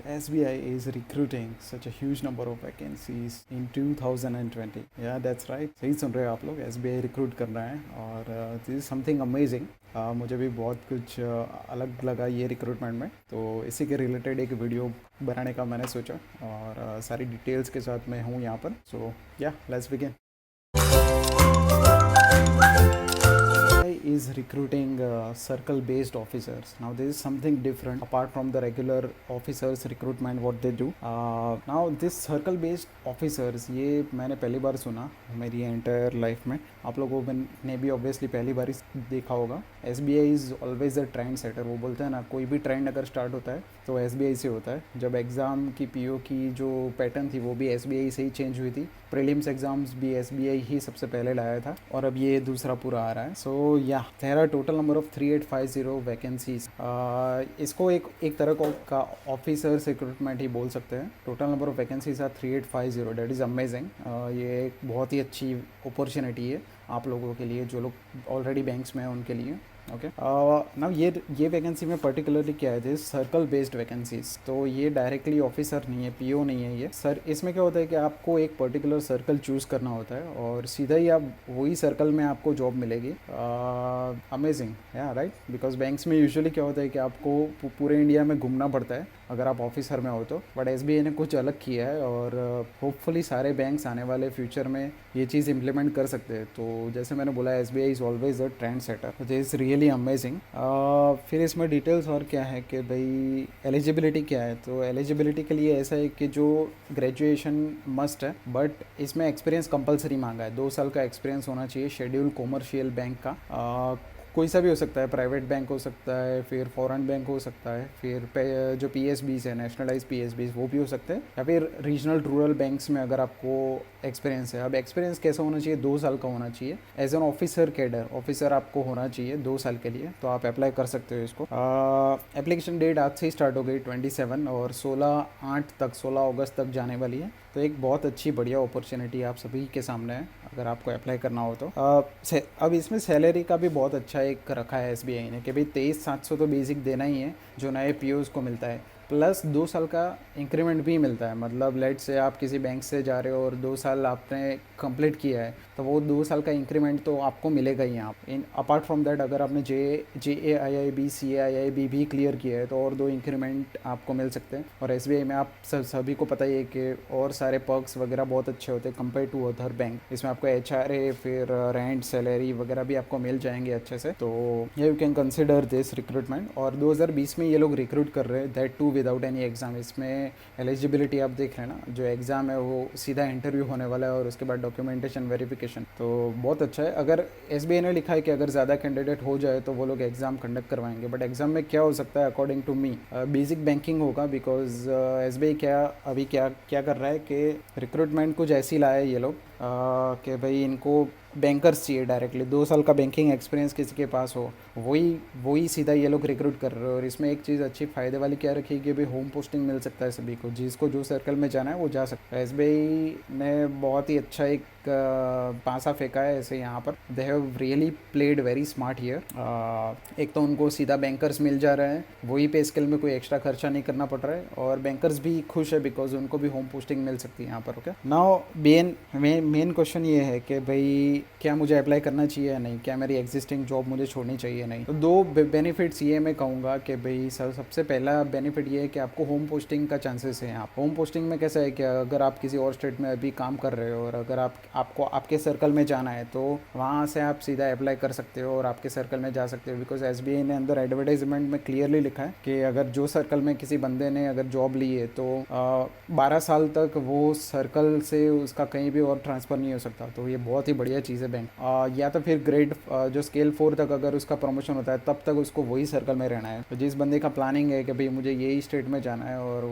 SBI is recruiting such a huge number of vacancies in 2020. Yeah, that's right. सही सुन रहे हो आप लोग, SBI रिक्रूट कर रहा है और दिस इज़ समथिंग अमेजिंग। मुझे भी बहुत कुछ अलग लगा ये रिक्रूटमेंट में, तो इसी के रिलेटेड एक वीडियो बनाने का मैंने सोचा और सारी डिटेल्स के साथ मैं हूँ यहाँ पर। सो या let's begin. Is recruiting circle based officers. Now this is something different apart from the regular officers recruitment what they do. Now this circle based officers, ये मैंने पहली बार सुना मेरी एंटायर लाइफ में। आप लोगों ने भी ऑब्वियसली पहली बार ही देखा होगा। SBI is always the trend setter. वो बोलते हैं ना, कोई भी ट्रेंड अगर स्टार्ट होता है तो SBI से होता है। जब एग्ज़ाम की PO की जो पैटर्न थी वो भी SBI से ही चेंज हुई थी। प्रीलिम्स एग्ज़ाम्स भी SBI ही सबसे पहले लाया था और अब ये दूसरा पूरा आ रहा है। So yeah there are total number of 3850 vacancies. इसको एक तरह का ऑफिसर्स रिक्रूटमेंट ही बोल सकते हैं। Total number of vacancies are 3850। That is amazing. ये एक बहुत ही अच्छी अपॉर्चुनिटी है आप लोगों के लिए जो लोग ऑलरेडी बैंक्स में हैं उनके लिए। ओके, नाउ ये वैकेंसी में पर्टिकुलरली क्या है, दिस सर्कल बेस्ड वैकेंसीज। तो ये डायरेक्टली ऑफिसर नहीं है, PO नहीं है ये सर। इसमें क्या होता है कि आपको एक पर्टिकुलर सर्कल चूज़ करना होता है और सीधा ही आप वही सर्कल में आपको जॉब मिलेगी। अमेजिंग, या राइट। बिकॉज बैंक्स में यूजुअली क्या होता है कि आपको पूरे इंडिया में घूमना पड़ता है अगर आप ऑफिसर में हो तो, बट SBI ने कुछ अलग किया है और होपफुली सारे बैंक्स आने वाले फ्यूचर में ये चीज़ इम्प्लीमेंट कर सकते हैं। तो जैसे मैंने बोला, SBI is always a trend setter, this is really amazing. फिर इसमें डिटेल्स और क्या है कि भाई एलिजिबिलिटी क्या है। तो एलिजिबिलिटी के लिए ऐसा है कि जो ग्रेजुएशन मस्ट है, बट इसमें एक्सपीरियंस कंपलसरी मांगा है। 2 साल का एक्सपीरियंस होना चाहिए शेड्यूल कॉमर्शियल बैंक का। कोई सा भी हो सकता है, प्राइवेट बैंक हो सकता है, फिर फॉरेन बैंक हो सकता है, फिर जो PSBs है, नेशनलाइज PSBs, वो भी हो सकते हैं, या फिर रीजनल रूरल बैंक्स में अगर आपको एक्सपीरियंस है। अब एक्सपीरियंस कैसा होना चाहिए, 2 साल का होना चाहिए। As an officer cadre officer आपको होना चाहिए 2 साल के लिए, तो आप अप्लाई कर सकते हो इसको। एप्लीकेशन डेट आज से ही स्टार्ट हो गई 27 और 16 अगस्त तक जाने वाली है। तो एक बहुत अच्छी बढ़िया अपॉर्चुनिटी आप सभी के सामने है अगर आपको अप्लाई करना हो तो। अब इसमें सैलरी का भी बहुत अच्छा एक रखा है SBI ने कि भाई 23,700 तो बेसिक देना ही है जो नए POs को मिलता है, प्लस 2 साल का इंक्रीमेंट भी मिलता है। मतलब लेट से आप किसी बैंक से जा रहे हो और 2 साल आपने कंप्लीट किया है तो वो 2 साल का इंक्रीमेंट तो आपको मिलेगा ही। आप इन अपार्ट फ्रॉम दैट अगर आपने JAIIB CAIIB भी क्लियर किया है तो और 2 इंक्रीमेंट आपको मिल सकते हैं। और SBI में आप सभी को पता ही है कि और सारे पर्क्स वगैरह बहुत अच्छे होते हैं कंपेयर टू अदर बैंक। इसमें आपको HRA फिर रेंट सैलरी वगैरह भी आपको मिल जाएंगे अच्छे से। तो you can consider this recruitment. और 2020 में ये लोग रिक्रूट कर रहे हैं, that too without any exam. इसमें एलिजिबिलिटी आप देख लेना, जो एग्ज़ाम है वो सीधा इंटरव्यू होने वाला है और उसके बाद डॉक्यूमेंटेशन वेरिफिकेशन। तो बहुत अच्छा है। अगर SBI ने लिखा है कि अगर ज़्यादा कैंडिडेट हो जाए तो वो लोग एग्ज़ाम कंडक्ट करवाएंगे, बट एग्ज़ाम में क्या हो सकता है according to me, basic banking होगा। बिकॉज SBI अभी क्या कर रहा है कि रिक्रूटमेंट कुछ ऐसी लाया है ये लोग कि भाई इनको बैंकर्स चाहिए डायरेक्टली। 2 साल का बैंकिंग एक्सपीरियंस किसी के पास हो, वही सीधा ये लोग रिक्रूट कर रहे हो। और इसमें एक चीज़ अच्छी फ़ायदे वाली क्या रखी कि भाई होम पोस्टिंग मिल सकता है सभी को, जिसको जो सर्कल में जाना है वो जा सकता है। SBI ने बहुत ही अच्छा एक पासा फेंका है ऐसे यहाँ पर। They have really played very smart here. एक तो उनको सीधा बैंकर्स मिल जा रहे हैं, वही पे स्केल में कोई एक्स्ट्रा खर्चा नहीं करना पड़ रहा है, और बैंकर्स भी खुश है बिकॉज उनको भी होम पोस्टिंग मिल सकती है यहाँ पर। ओके, नाउ मेन क्वेश्चन ये है कि भाई क्या मुझे अप्लाई करना चाहिए या नहीं, क्या मेरी एग्जिस्टिंग जॉब मुझे छोड़नी चाहिए या नहीं। तो 2 बेनिफिट्स ये मैं कहूँगा कि भाई सबसे पहला बेनिफिट ये है कि आपको होम पोस्टिंग का चांसेस है। आप होम पोस्टिंग में कैसा है कि अगर आप किसी और स्टेट में अभी काम कर रहे हो और अगर आपको आपके सर्कल में जाना है तो वहाँ से आप सीधा अप्लाई कर सकते हो और आपके सर्कल में जा सकते हो। बिकॉज SBI ने अंदर एडवर्टाइजमेंट में क्लियरली लिखा है कि अगर जो सर्कल में किसी बंदे ने अगर जॉब ली है तो 12 साल तक वो सर्कल से उसका कहीं भी और ट्रांसफ़र नहीं हो सकता। तो ये बहुत ही बढ़िया चीज़ है बैंक। या तो फिर ग्रेड जो स्केल 4 तक अगर उसका प्रमोशन होता है तब तक उसको वही सर्कल में रहना है। तो जिस बंदे का प्लानिंग है कि भाई मुझे यही स्टेट में जाना है और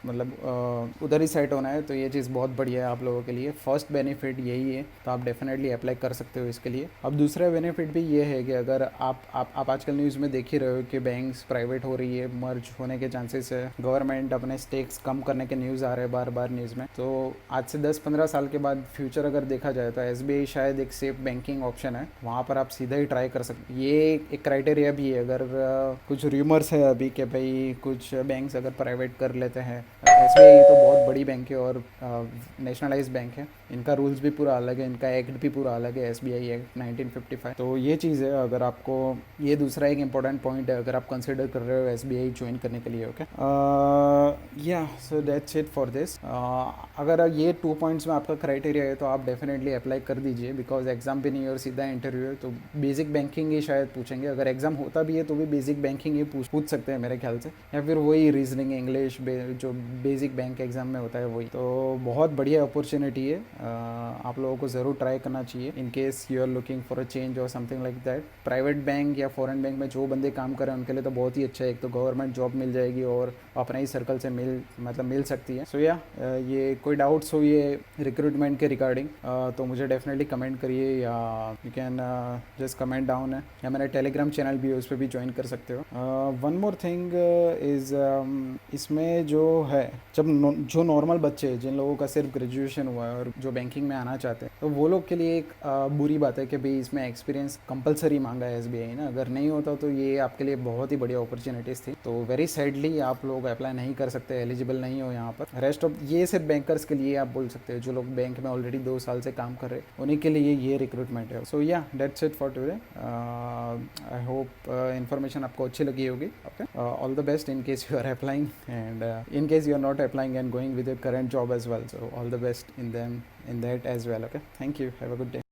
मतलब उधर ही सेट होना है, तो ये चीज़ बहुत बढ़िया है आप लोगों के लिए। फर्स्ट बेनिफिट यही है, तो आप डेफिनेटली अप्लाई कर सकते हो इसके लिए। अब दूसरा बेनिफिट भी ये है कि अगर आप आजकल न्यूज़ में देख ही रहे हो कि बैंक्स प्राइवेट हो रही है, मर्ज होने के चांसेस है, गवर्नमेंट अपने स्टेक्स कम करने के न्यूज़ आ रहे हैं बार बार न्यूज़ में। तो आज से 10-15 साल के बाद फ्यूचर अगर देखा जाए तो SBI शायद एक सेफ बैंकिंग ऑप्शन है, वहाँ पर आप सीधा ही ट्राई कर सकते हैं। ये एक क्राइटेरिया भी है। अगर कुछ र्यूमर्स है अभी कि भाई कुछ बैंक्स अगर प्राइवेट कर लेते हैं, SBI तो बहुत बड़ी बैंक है और नेशनलाइज बैंक है, इनका रूल्स भी पूरा अलग है, इनका एक्ट भी पूरा अलग है, SBI एक्ट 1955। तो ये चीज़ है। अगर आपको ये दूसरा एक इंपॉर्टेंट पॉइंट है अगर आप कंसिडर कर रहे हो SBI ज्वाइन करने के लिए। ओके, या so that's it for this. अगर ये 2 पॉइंट्स में आपका क्राइटेरिया है तो आप डेफिनेटली अप्लाई कर दीजिए, बिकॉज एग्जाम भी नहीं है और सीधा इंटरव्यू है, तो बेसिक बैंकिंग ही शायद पूछेंगे। अगर एग्जाम होता भी है तो भी बेसिक बैंकिंग ही पूछ सकते हैं मेरे ख्याल से, या फिर वही रीजनिंग इंग्लिश जो बेसिक बैंक एग्जाम में होता है वही। तो बहुत बढ़िया अपॉर्चुनिटी है, आप लोगों को ज़रूर ट्राई करना चाहिए in case you are looking for a change और something like that. Private bank या फॉरेन बैंक में जो बंदे काम कर रहे हैं उनके लिए तो बहुत ही अच्छा है, एक तो गवर्नमेंट जॉब मिल जाएगी और अपने ही सर्कल से मिल सकती है। सो या ये कोई डाउट्स हो ये रिक्रूटमेंट के रिगार्डिंग तो मुझे डेफिनेटली कमेंट करिए, या you can just comment down है, या मेरा टेलीग्राम चैनल भी है उस पर भी ज्वाइन कर सकते हो। वन मोर थिंग इज़ इसमें जो है, जब जो नॉर्मल बच्चे हैं जिन लोगों का सिर्फ ग्रेजुएशन हुआ है और जो बैंकिंग में आना चाहते हैं, तो वो लोग के लिए एक बुरी बात है कि भाई इसमें एक्सपीरियंस कंपलसरी मांगा है SBI ना। अगर नहीं होता तो ये आपके लिए बहुत ही बढ़िया अपॉर्चुनिटीज़ थी। तो वेरी सैडली आप लोग अप्लाई नहीं कर सकते, एलिजिबल नहीं हो यहाँ पर। रेस्ट ऑफ ये सिर्फ बैंकर्स के लिए आप बोल सकते हो, जो लोग बैंक में ऑलरेडी 2 साल से काम कर रहे हैं उन्हीं के लिए ये रिक्रूटमेंट है। सो या that's it for today. I hope information आपको अच्छी लगी होगी। Okay, all the best in case you are applying, and in case you are not applying and going with your current job as well, so all the best in that as well. Okay, thank you, have a good day.